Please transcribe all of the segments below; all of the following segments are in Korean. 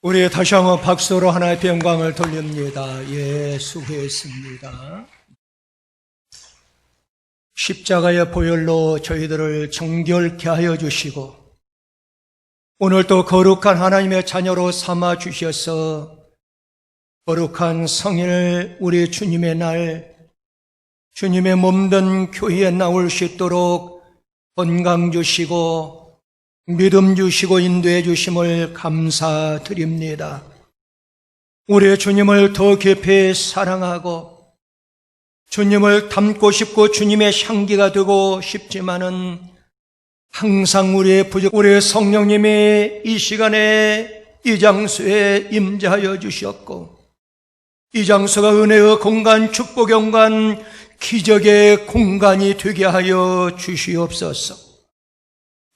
우리 다시 한번 박수로 하나님의 영광을 돌립니다. 예, 수고했습니다. 십자가의 보혈로 저희들을 정결케 하여 주시고 오늘도 거룩한 하나님의 자녀로 삼아 주셔서 거룩한 성일 우리 주님의 날, 주님의 몸된 교회에 나올 수 있도록 건강 주시고 믿음 주시고 인도해 주심을 감사드립니다. 우리 주님을 더 깊이 사랑하고 주님을 닮고 싶고 주님의 향기가 되고 싶지만은 항상 우리 성령님이 이 시간에 이 장소에 임재하여 주셨고 이 장소가 은혜의 공간, 축복의 공간, 기적의 공간이 되게 하여 주시옵소서.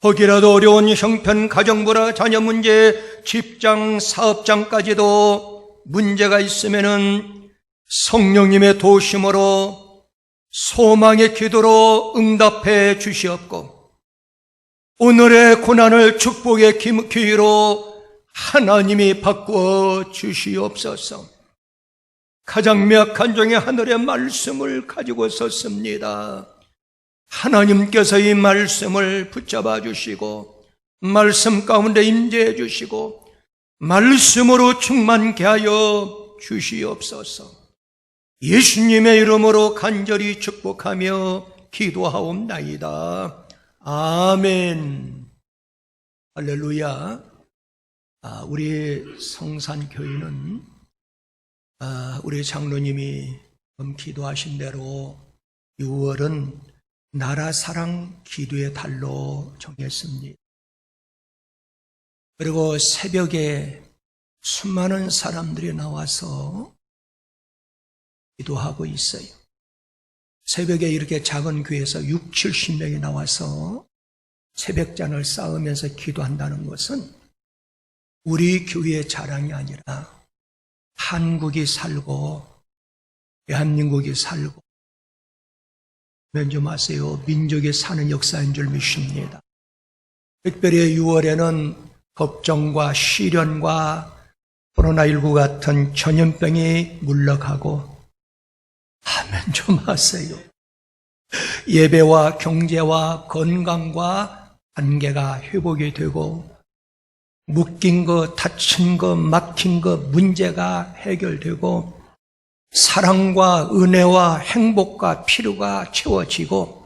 혹이라도 어려운 형편, 가정불화, 자녀 문제, 직장, 사업장까지도 문제가 있으면은 성령님의 도심으로 소망의 기도로 응답해 주시옵고 오늘의 고난을 축복의 기회로 하나님이 바꾸어 주시옵소서. 가장 미약한 중에 하늘의 말씀을 가지고 섰습니다. 하나님께서 이 말씀을 붙잡아 주시고 말씀 가운데 임재해 주시고 말씀으로 충만케 하여 주시옵소서. 예수님의 이름으로 간절히 축복하며 기도하옵나이다. 아멘. 할렐루야. 우리 성산교회는 우리 장로님이 기도하신 대로 6월은 나라사랑 기도의 달로 정했습니다. 그리고 새벽에 수많은 사람들이 나와서 기도하고 있어요. 새벽에 이렇게 작은 교회에서 6, 70명이 나와서 새벽잔을 쌓으면서 기도한다는 것은 우리 교회의 자랑이 아니라 한국이 살고 대한민국이 살고 좀 아세요. 민족이 사는 역사인 줄 믿습니다. 특별히 6월에는 걱정과 시련과 코로나19 같은 전염병이 물러가고 아멘 좀 하세요. 예배와 경제와 건강과 관계가 회복이 되고 묶인 거, 다친 거, 막힌 거 문제가 해결되고 사랑과 은혜와 행복과 필요가 채워지고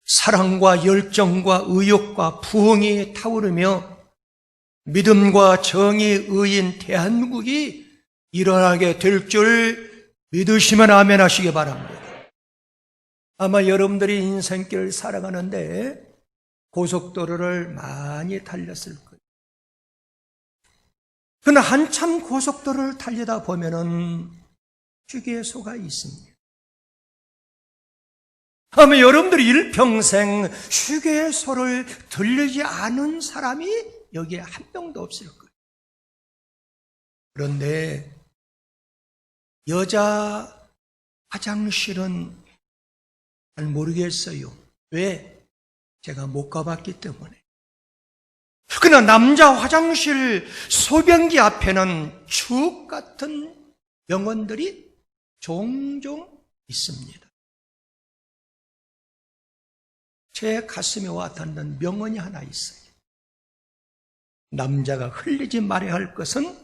사랑과 열정과 의욕과 부흥이 타오르며 믿음과 정의, 의인 대한민국이 일어나게 될 줄 믿으시면 아멘 하시기 바랍니다. 아마 여러분들이 인생길을 살아가는데 고속도로를 많이 달렸을 거예요. 그러나 한참 고속도로를 달리다 보면은 휴게소가 있습니다. 아마 여러분들이 일평생 휴게소를 들르지 않은 사람이 여기에 한 명도 없을 거예요. 그런데 여자 화장실은 잘 모르겠어요. 왜? 제가 못 가봤기 때문에. 그러나 남자 화장실 소변기 앞에는 죽 같은 명언들이 종종 있습니다. 제 가슴에 와닿는 명언이 하나 있어요. 남자가 흘리지 말아야 할 것은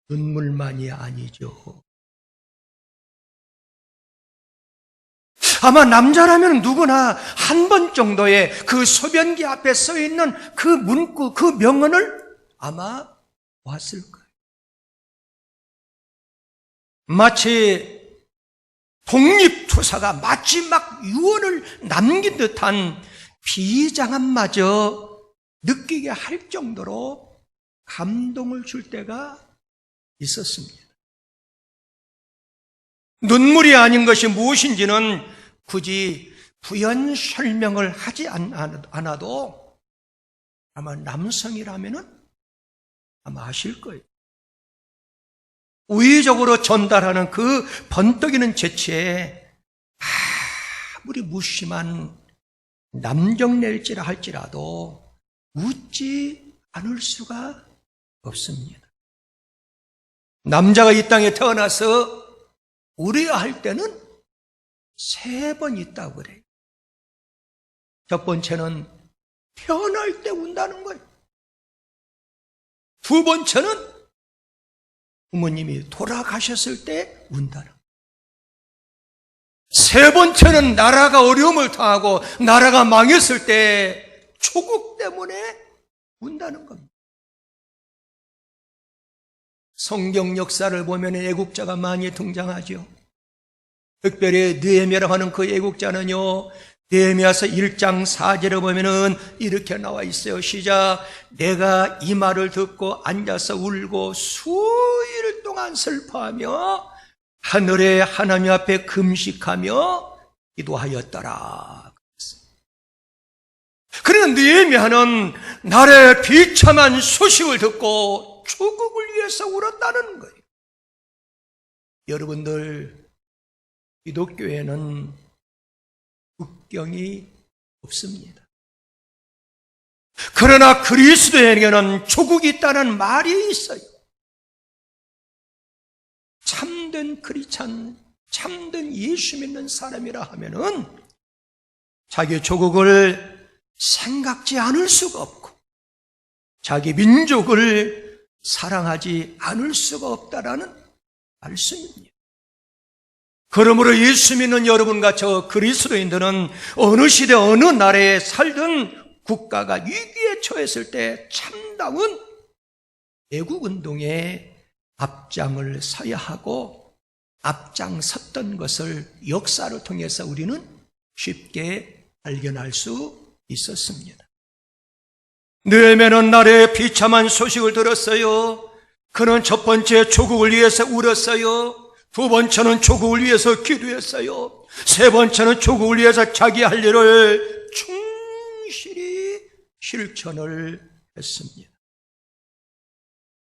눈물만이 아니죠. 아마 남자라면 누구나 한 번 정도의 그 소변기 앞에 써 있는 그 문구, 그 명언을 아마 보았을 거예요. 마치 독립투사가 마지막 유언을 남긴 듯한 비장함마저 느끼게 할 정도로 감동을 줄 때가 있었습니다. 눈물이 아닌 것이 무엇인지는 굳이 부연 설명을 하지 않아도 아마 남성이라면 아마 아실 거예요. 우의적으로 전달하는 그 번뜩이는 재치에 아무리 무심한 남정낼지라 할지라도 웃지 않을 수가 없습니다. 남자가 이 땅에 태어나서 울어야 할 때는 3번 있다고 그래요. 첫 번째는 태어날 때 운다는 거예요. 두 번째는 부모님이 돌아가셨을 때 운다는 거예요. 세 번째는 나라가 어려움을 당하고 나라가 망했을 때 조국 때문에 운다는 겁니다. 성경 역사를 보면 애국자가 많이 등장하죠. 특별히 느헤미야라고 하는 그 애국자는요, 느헤미야서 1장 4절에 보면은 이렇게 나와 있어요. 시작. 내가 이 말을 듣고 앉아서 울고 수일 동안 슬퍼하며 하늘의 하나님 앞에 금식하며 기도하였더라. 그러나 느헤미야는 나라의 비참한 소식을 듣고 조국을 위해서 울었다는 거예요. 여러분들, 기독교에는 국경이 없습니다. 그러나 그리스도에게는 조국이 있다는 말이 있어요. 참된 크리스찬, 참된 예수 믿는 사람이라 하면은 자기 조국을 생각지 않을 수가 없고 자기 민족을 사랑하지 않을 수가 없다라는 말씀입니다. 그러므로 예수 믿는 여러분과 저 그리스도인들은 어느 시대 어느 나라에 살든 국가가 위기에 처했을 때 참다운 애국운동에 앞장을 서야 하고 앞장섰던 것을 역사를 통해서 우리는 쉽게 발견할 수 있었습니다. 느헤미야는 나라의 비참한 소식을 들었어요. 그는 첫 번째 조국을 위해서 울었어요. 두 번째는 조국을 위해서 기도했어요. 세 번째는 조국을 위해서 자기 할 일을 충실히 실천을 했습니다.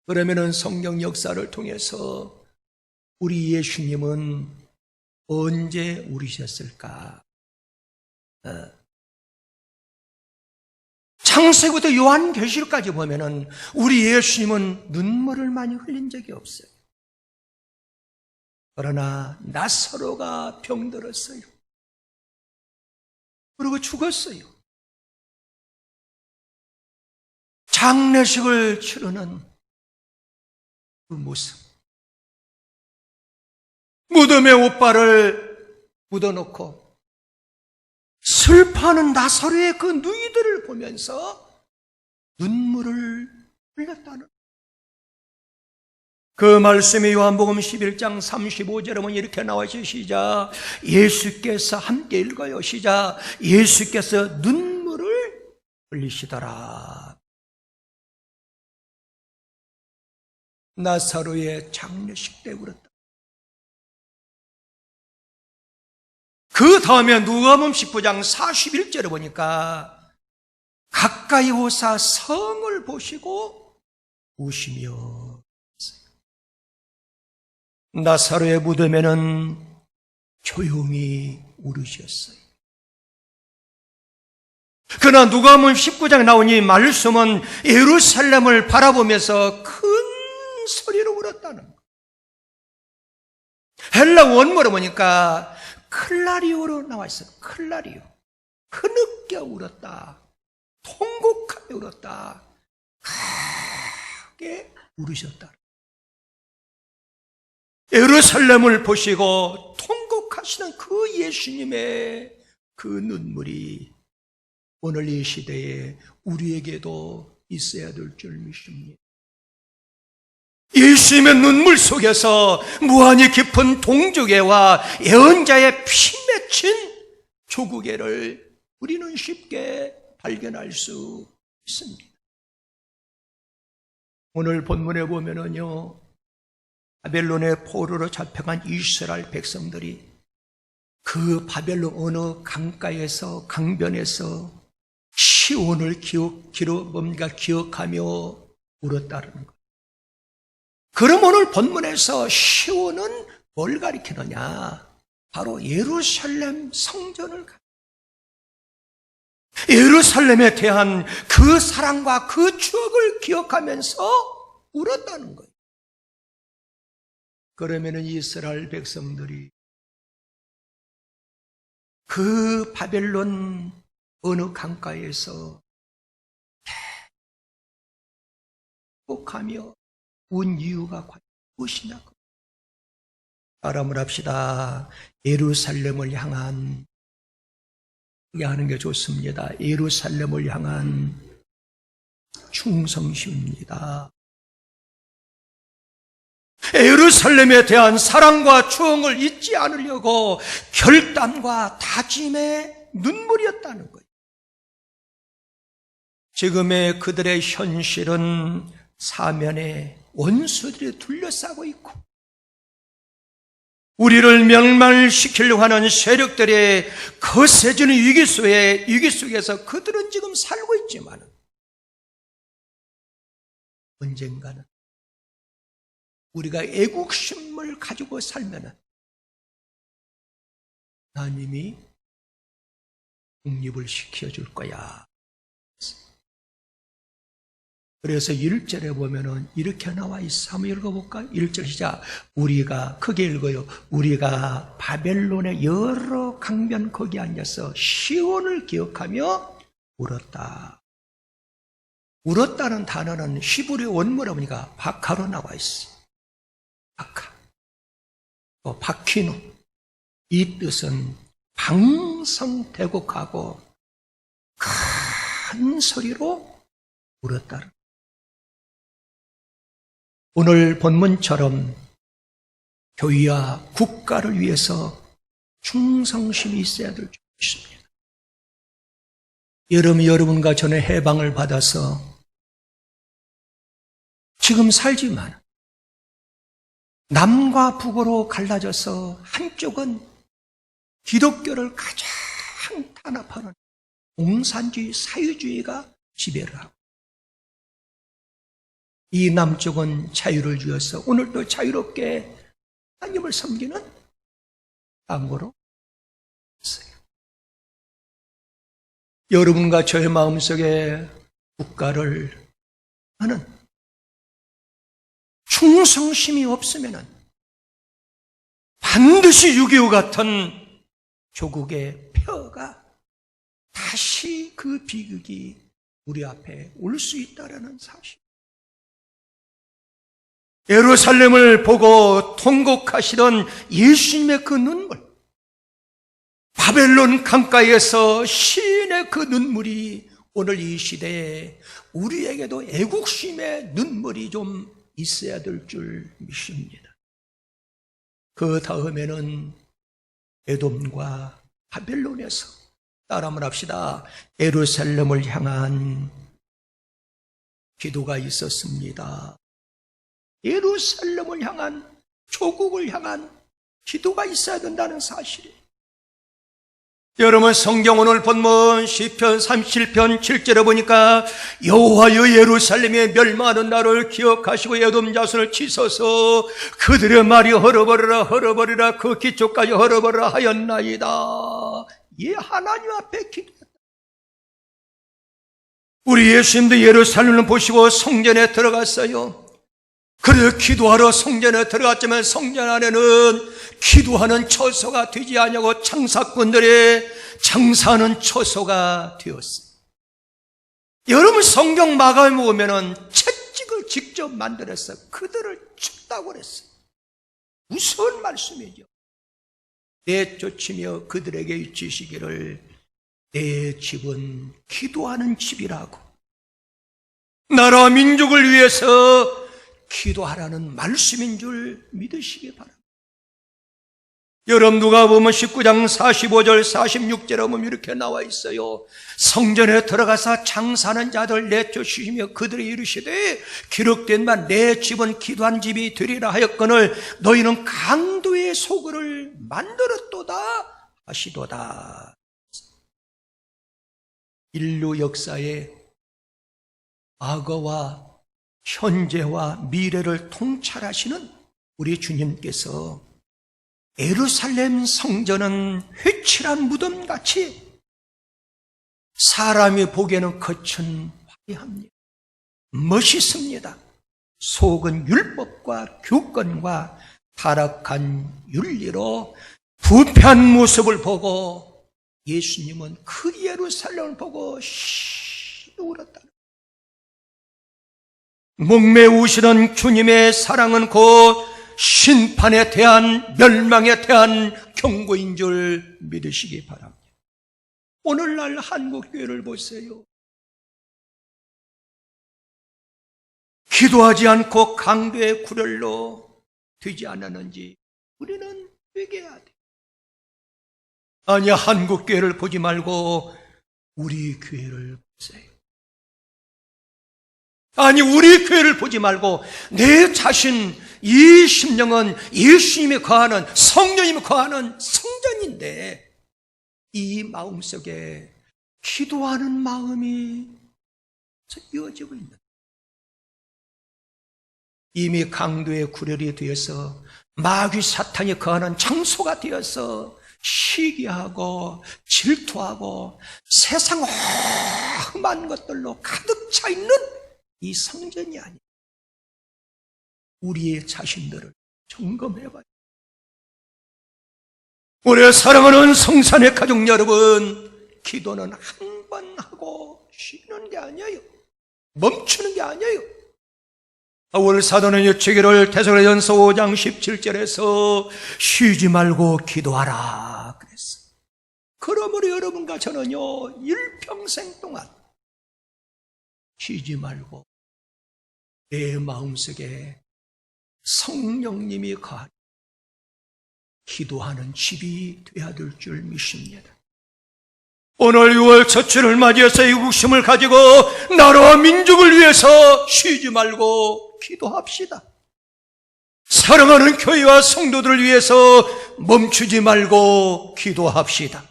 그러면은 성경 역사를 통해서 우리 예수님은 언제 울으셨을까? 창세기부터 요한계시록까지 보면은 우리 예수님은 눈물을 많이 흘린 적이 없어요. 그러나 나사로가 병들었어요. 그리고 죽었어요. 장례식을 치르는 그 모습. 무덤에 옷발을 묻어놓고 슬퍼하는 나사로의 그 누이들을 보면서 눈물을 흘렸다는 그 말씀이 요한복음 11장 35절에 보면 이렇게 나와 있어요. 시작. 예수께서 함께 읽어요. 시작. 예수께서 눈물을 흘리시더라. 나사로의 장례식 때 울었다. 그 다음에 누가복음 19장 41절에 보니까 가까이 오사 성을 보시고 우시며 나사로의 무덤에는 조용히 울으셨어요. 그러나 누가복음 19장에 나온 이 말씀은 예루살렘을 바라보면서 큰 소리로 울었다는 거예요. 헬라 원문을 보니까 클라리오로 나와 있어요. 클라리오. 흐느껴 울었다. 통곡하며 울었다. 크게 울으셨다. 예루살렘을 보시고 통곡하시는 그 예수님의 그 눈물이 오늘 이 시대에 우리에게도 있어야 될 줄 믿습니다. 예수님의 눈물 속에서 무한히 깊은 동족애와 예언자의 피 맺힌 조국애를 우리는 쉽게 발견할 수 있습니다. 오늘 본문에 보면은요, 바벨론의 포로로 잡혀간 이스라엘 백성들이 그 바벨론 어느 강가에서 강변에서 시온을 기억하며 울었다는 것. 그럼 오늘 본문에서 시온은 뭘 가리키느냐? 바로 예루살렘 성전을 예루살렘에 대한 그 사랑과 그 추억을 기억하면서 울었다는 거예요. 그러면은 이스라엘 백성들이 그 바벨론 어느 강가에서 행복하며 운 이유가 과연 무엇이냐고. 따라을 합시다. 예루살렘을 향한, 그게 하는 게 좋습니다. 예루살렘을 향한 충성심입니다. 예루살렘에 대한 사랑과 추억을 잊지 않으려고 결단과 다짐의 눈물이었다는 거예요. 지금의 그들의 현실은 사면에 원수들이 둘러싸고 있고, 우리를 멸망시키려고 하는 세력들의 거세지는 위기 속에서 그들은 지금 살고 있지만, 언젠가는 우리가 애국심을 가지고 살면 하나님이 독립을 시켜줄 거야. 그래서 1절에 보면은 이렇게 나와 있어. 한번 읽어볼까? 1절 시작. 우리가, 크게 읽어요. 우리가 바벨론의 여러 강변 거기 앉아서 시온을 기억하며 울었다. 울었다는 단어는 히브리 원문에 보니까 바카로 나와 있어. 바카. 또 바키누. 이 뜻은 방성대곡하고 큰 소리로 울었다. 오늘 본문처럼 교회와 국가를 위해서 충성심이 있어야 될 줄 믿습니다. 여러분과 저는 해방을 받아서 지금 살지만 남과 북으로 갈라져서 한쪽은 기독교를 가장 탄압하는 공산주의, 사유주의가 지배를 하고, 이 남쪽은 자유를 주어서 오늘도 자유롭게 하나님을 섬기는 땅으로 있어요. 여러분과 저의 마음속에 국가를 하는 충성심이 없으면 반드시 6.25 같은 조국의 폐허가 다시 그 비극이 우리 앞에 올 수 있다는 사실. 예루살렘을 보고 통곡하시던 예수님의 그 눈물, 바벨론 강가에서 시인의 그 눈물이 오늘 이 시대에 우리에게도 애국심의 눈물이 좀 있어야 될 줄 믿습니다. 그 다음에는 에돔과 바벨론에서, 따라 한번 합시다. 예루살렘을 향한 기도가 있었습니다. 예루살렘을 향한, 조국을 향한 기도가 있어야 된다는 사실이에요. 여러분, 성경 오늘 본문 시편 37편 7절에 보니까 여호와여 예루살렘에 멸망하는 날을 기억하시고 에돔 자손을 치소서. 그들의 말이 헐어버리라 그 기초까지 헐어버리라 하였나이다. 예, 하나님 앞에 기도했다. 우리 예수님도 예루살렘을 보시고 성전에 들어갔어요. 그래서 기도하러 성전에 들어갔지만 성전 안에는 기도하는 처소가 되지 않냐고 장사꾼들의 장사하는 처소가 되었어요. 여러분, 성경 마감에 보면은 채찍을 직접 만들어서 그들을 쳤다고 그랬어요. 무서운 말씀이죠. 내쫓으며 그들에게 주시기를 내 집은 기도하는 집이라고, 나라 민족을 위해서 기도하라는 말씀인 줄 믿으시기 바랍니다. 여러분, 누가 보면 19장 45절 46절에 보면 이렇게 나와 있어요. 성전에 들어가서 장사하는 자들 내쫓으시며 그들이 이르시되 기록된 바 내 집은 기도한 집이 되리라 하였거늘 너희는 강도의 소굴을 만들었도다 하시도다. 인류 역사의 과거와 현재와 미래를 통찰하시는 우리 주님께서 예루살렘 성전은 회칠한 무덤같이 사람이 보기에는 거친 화려합니다. 멋있습니다. 속은 율법과 규권과 타락한 윤리로 부패한 모습을 보고 예수님은 그 예루살렘을 보고 울었다. 목매우시던 주님의 사랑은 곧 심판에 대한, 멸망에 대한 경고인 줄 믿으시기 바랍니다. 오늘날 한국교회를 보세요. 기도하지 않고 강도의 구렬로 되지 않았는지 우리는 회개해야 돼. 아니, 한국교회를 보지 말고 우리 교회를 보세요. 아니, 우리 교회를 보지 말고 내 자신, 이 심령은 예수님이 거하는, 성령님이 거하는 성전인데 이 마음속에 기도하는 마음이 이어지고 있는, 이미 강도의 구렬이 되어서 마귀 사탄이 거하는 장소가 되어서 시기하고 질투하고 세상 험한 것들로 가득 차 있는 이 성전이 아니에요. 우리의 자신들을 점검해봐요. 우리 사랑하는 성산의 가족 여러분, 기도는 한 번 하고 쉬는 게 아니에요. 멈추는 게 아니에요. 바울 사도는 유치기를 데살로니가전서 5장 17절에서 쉬지 말고 기도하라 그랬어요. 그러므로 여러분과 저는요, 일평생 동안 쉬지 말고 내 마음속에 성령님이 거하는 기도하는 집이 되어야 될 줄 믿습니다. 오늘 6월 첫 주를 맞이해서 이 국심을 가지고 나라와 민족을 위해서 쉬지 말고 기도합시다. 사랑하는 교회와 성도들을 위해서 멈추지 말고 기도합시다.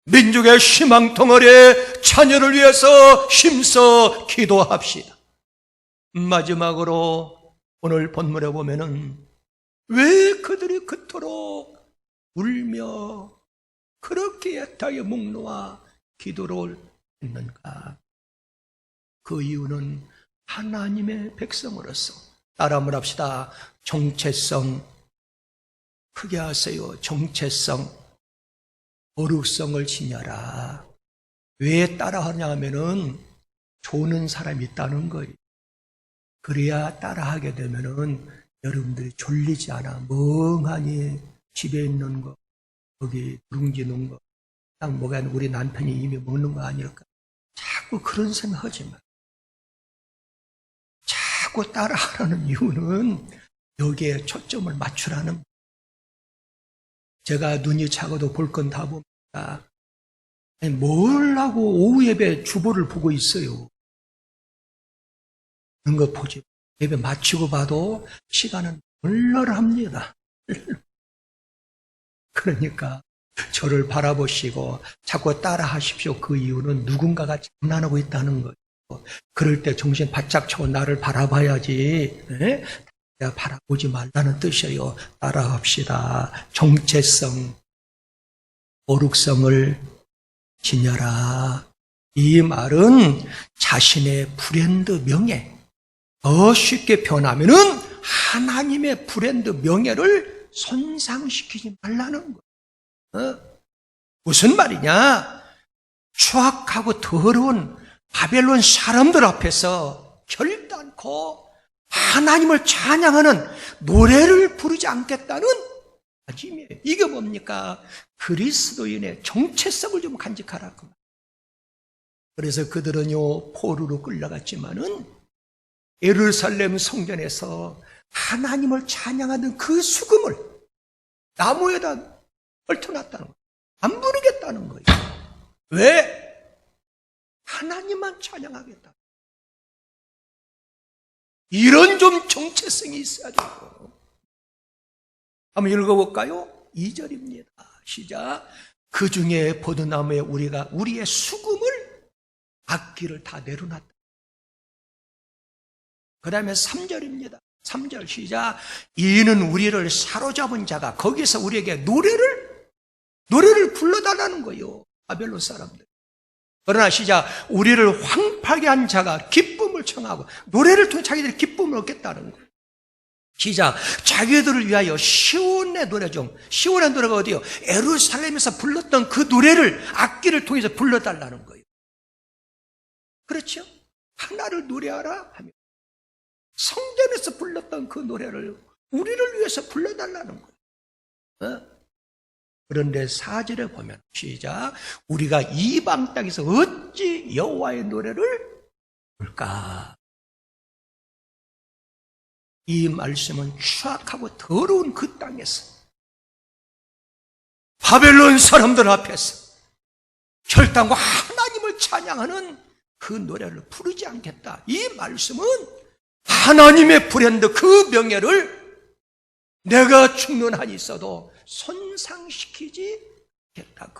민족의 희망 덩어리의 자녀를 위해서 힘써 기도합시다. 마지막으로 오늘 본문에 보면은 왜 그들이 그토록 울며 그렇게 애타게 묵노와 기도를 했는가? 그 이유는 하나님의 백성으로서, 따라 말합시다. 정체성, 크게 하세요. 정체성, 거룩성을 지녀라. 왜 따라하냐 하면은 조는 사람이 있다는 거예요. 그래야 따라하게 되면은 여러분들이 졸리지 않아. 멍하니 집에 있는 거, 거기 누룽지 거, 딱 뭐가 우리 남편이 이미 먹는 거 아닐까. 자꾸 그런 생각 하지 마. 자꾸 따라하라는 이유는 여기에 초점을 맞추라는. 제가 눈이 작아도 볼 건 다 봅니다. 아니, 뭘 하고 오후 예배 주보를 보고 있어요. 그런 거 보지. 예배 마치고 봐도 시간은 널널합니다. 그러니까 저를 바라보시고 자꾸 따라 하십시오. 그 이유는 누군가가 장난하고 있다는 거예요. 그럴 때 정신 바짝 차고 나를 바라봐야지. 네? 내가 바라보지 말라는 뜻이에요. 따라합시다. 정체성, 거룩성을 지녀라. 이 말은 자신의 브랜드 명예, 더 쉽게 표현하면은 하나님의 브랜드 명예를 손상시키지 말라는 거예요. 무슨 말이냐? 추악하고 더러운 바벨론 사람들 앞에서 결단코 하나님을 찬양하는 노래를 부르지 않겠다는 다짐이에요. 이게 뭡니까? 그리스도인의 정체성을 좀 간직하라고. 그래서 그들은요, 포로로 끌려갔지만은 예루살렘 성전에서 하나님을 찬양하는 그 수금을 나무에다 얽혀놨다는 거예요. 안 부르겠다는 거예요. 왜? 하나님만 찬양하겠다. 이런 좀 정체성이 있어야 되고. 한번 읽어볼까요? 2절입니다. 시작. 그 중에 포도나무에 우리가 우리의 수금을, 악기를 다 내려놨다. 그 다음에 3절입니다. 3절 시작. 이는 우리를 사로잡은 자가, 거기서 우리에게 노래를 불러달라는 거예요. 바벨론 사람들. 그러나 시작. 우리를 황폐하게 한 자가 기쁨을 청하는 찬송하고 노래를 통해 자기들이 기쁨을 얻겠다는 거예요. 시작. 자기들을 위하여 시온의 노래 중, 시온의 노래가 어디요? 예루살렘에서 불렀던 그 노래를 악기를 통해서 불러달라는 거예요. 그렇죠? 하나를 노래하라 하며 성전에서 불렀던 그 노래를 우리를 위해서 불러달라는 거예요. 그런데 4절에 보면 시작. 우리가 이방 땅에서 어찌 여호와의 노래를 부를까? 이 말씀은 추악하고 더러운 그 땅에서 바벨론 사람들 앞에서 결단과 하나님을 찬양하는 그 노래를 부르지 않겠다. 이 말씀은 하나님의 브랜드 그 명예를 내가 죽는 한이 있어도 손상시키지 않겠다.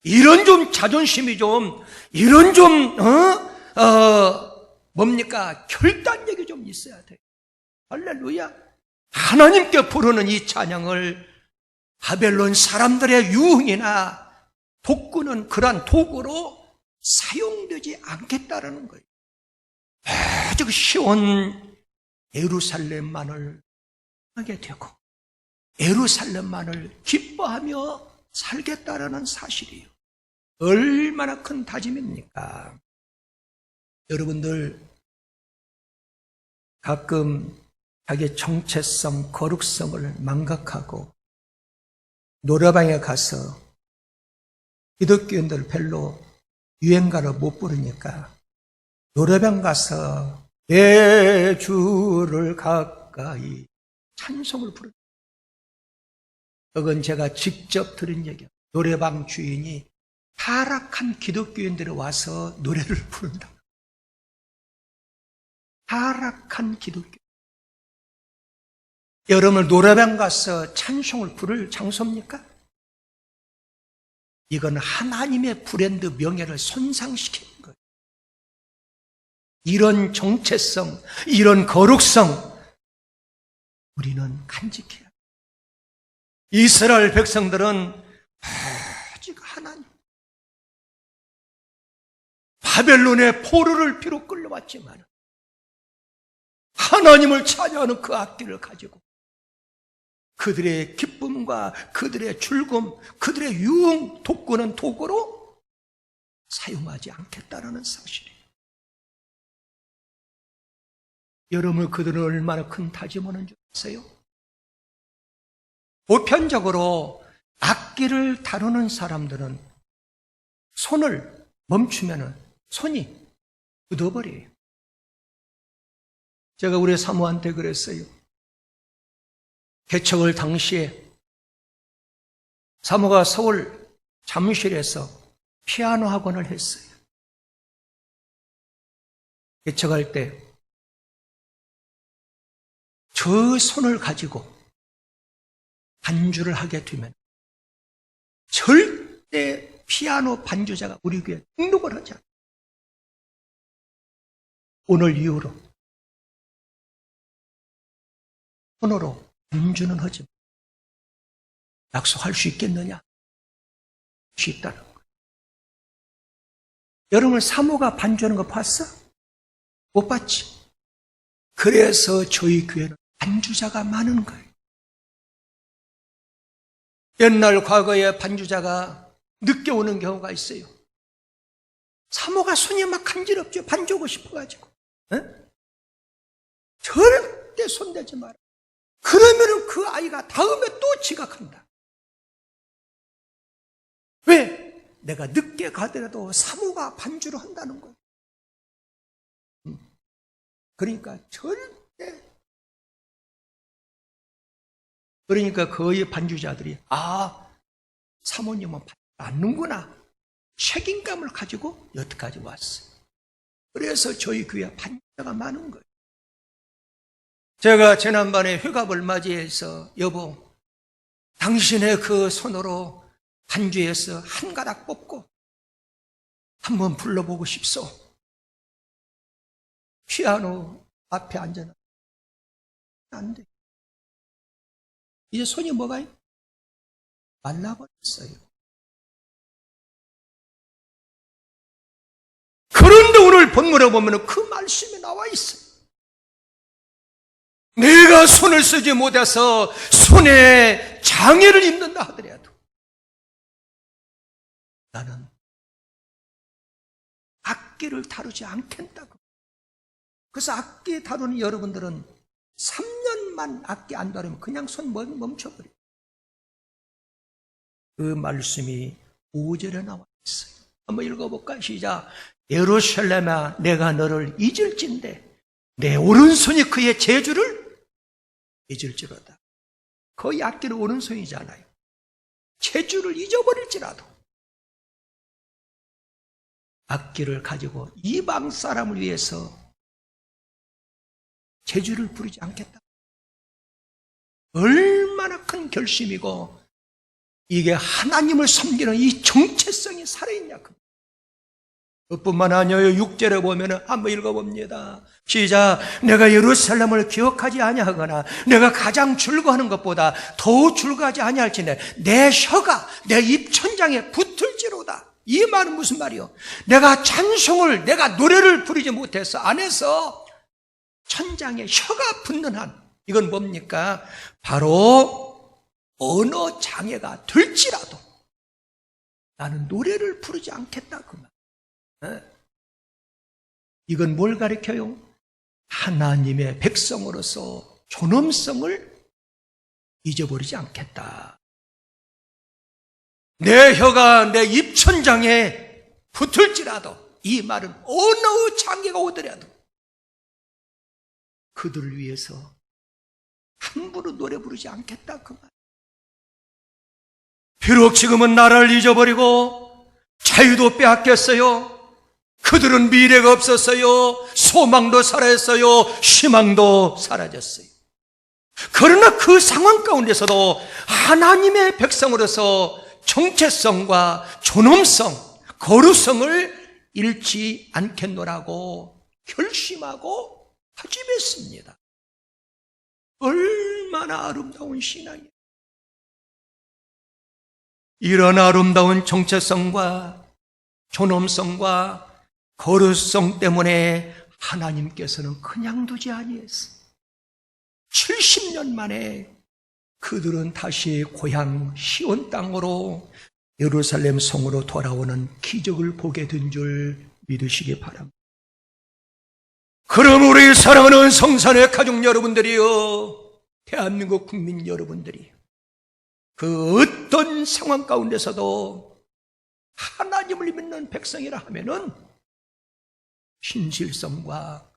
이런 좀 자존심이 좀 이런 좀 뭡니까? 결단력이 좀 있어야 돼요. 할렐루야. 하나님께 부르는 이 찬양을 바벨론 사람들의 유흥이나 독구는 그러한 도구로 사용되지 않겠다라는 거예요. 아주 시온 예루살렘만을 하게 되고 예루살렘만을 기뻐하며 살겠다라는 사실이에요. 얼마나 큰 다짐입니까? 여러분들 가끔 자기의 정체성, 거룩성을 망각하고 노래방에 가서 기독교인들 별로 유행가를 못 부르니까 노래방 가서 내 주를 가까이 찬송을 부릅니다. 그건 제가 직접 들은 얘기예요. 노래방 주인이 타락한 기독교인들이 와서 노래를 부른다. 타락한 기독교. 여러분 노래방 가서 찬송을 부를 장소입니까? 이건 하나님의 브랜드 명예를 손상시키는 거예요. 이런 정체성, 이런 거룩성 우리는 간직해야 해요. 이스라엘 백성들은 아직 하나님 바벨론의 포로를 비록 끌려왔지만 하나님을 찬양하는 그 악기를 가지고 그들의 기쁨과 그들의 즐거움, 그들의 유흥, 독구는 도구로 사용하지 않겠다라는 사실이에요. 여러분 그들은 얼마나 큰 다짐하는 줄 아세요? 보편적으로 악기를 다루는 사람들은 손을 멈추면 손이 굳어버려요. 제가 우리 사모한테 그랬어요. 개척을 당시에 사모가 서울 잠실에서 피아노 학원을 했어요. 개척할 때 저 손을 가지고 반주를 하게 되면 절대 피아노 반주자가 우리 교회에 등록을 하지 않아요. 오늘 이후로 손으로 반주는 하지 마. 약속할 수 있겠느냐? 할 수 있다는 거예요. 여러분 사모가 반주하는 거 봤어? 못 봤지? 그래서 저희 교회는 반주자가 많은 거예요. 옛날 과거에 반주자가 늦게 오는 경우가 있어요. 사모가 손이 막 간지럽죠. 반주하고 싶어가지고. 절대 손대지 마라. 그러면은 그 아이가 다음에 또 지각한다. 왜? 내가 늦게 가더라도 사모가 반주를 한다는 거예요. 그러니까 절대. 그러니까 거의 반주자들이 사모님은 반주 않는구나. 책임감을 가지고 여태까지 왔어요. 그래서 저희 교회에 반주자가 많은 거예요. 제가 지난번에 휴갑을 맞이해서 여보 당신의 그 손으로 반주해서 한 가닥 뽑고 한번 불러보고 싶소. 피아노 앞에 앉아나 안 돼. 이제 손이 뭐가 말라버렸어요. 그런데 오늘 본문에 보면 그 말씀이 나와 있어요. 내가 손을 쓰지 못해서 손에 장애를 입는다 하더라도 나는 악기를 다루지 않겠다고. 그래서 악기 다루는 여러분들은 3년만 악기 안 다루면 그냥 손 멈춰버려요. 그 말씀이 5절에 나와 있어요. 한번 읽어볼까요? 시작. 예루살렘아, 내가 너를 잊을진대 내 오른손이 그의 재주를 잊을지로다. 거의 악기는 오른손이잖아요. 재주를 잊어버릴지라도 악기를 가지고 이방 사람을 위해서 재주를 부리지 않겠다. 얼마나 큰 결심이고 이게 하나님을 섬기는 이 정체성이 살아있냐. 그뿐만 아니에요. 6절에 보면 한번 읽어봅니다. 시작. 내가 예루살렘을 기억하지 아니하거나 내가 가장 즐거워하는 것보다 더 즐거워하지 아니할지니 내 혀가 내 입천장에 붙을지로다. 이 말은 무슨 말이요? 내가 찬송을, 내가 노래를 부르지 못해서 안에서 천장에 혀가 붙는 한, 이건 뭡니까? 바로 언어 장애가 될지라도 나는 노래를 부르지 않겠다 그 말. 이건 뭘 가르쳐요? 하나님의 백성으로서 존엄성을 잊어버리지 않겠다. 내 혀가 내 입천장에 붙을지라도, 이 말은 어느 장애가 오더라도 그들을 위해서 함부로 노래 부르지 않겠다 그 말. 비록 지금은 나라를 잊어버리고 자유도 빼앗겼어요. 그들은 미래가 없었어요. 소망도 사라졌어요. 희망도 사라졌어요. 그러나 그 상황 가운데서도 하나님의 백성으로서 정체성과 존엄성, 거룩성을 잃지 않겠노라고 결심하고 다짐했습니다. 얼마나 아름다운 신앙이에요. 이런 아름다운 정체성과 존엄성과 거룩성 때문에 하나님께서는 그냥 두지 아니했어요. 70년 만에 그들은 다시 고향 시온 땅으로 예루살렘 성으로 돌아오는 기적을 보게 된 줄 믿으시기 바랍니다. 그럼 우리 사랑하는 성산의 가족 여러분들이요, 대한민국 국민 여러분들이 그 어떤 상황 가운데서도 하나님을 믿는 백성이라 하면은 신실성과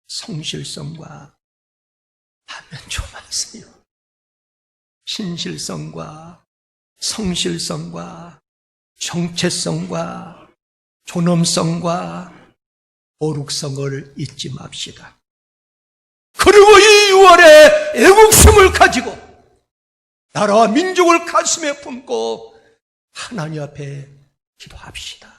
성실성과 하면 좀 하세요. 신실성과 성실성과 정체성과 존엄성과 거룩성을 잊지 맙시다. 그리고 이 6월에 애국심을 가지고 나라와 민족을 가슴에 품고 하나님 앞에 기도합시다.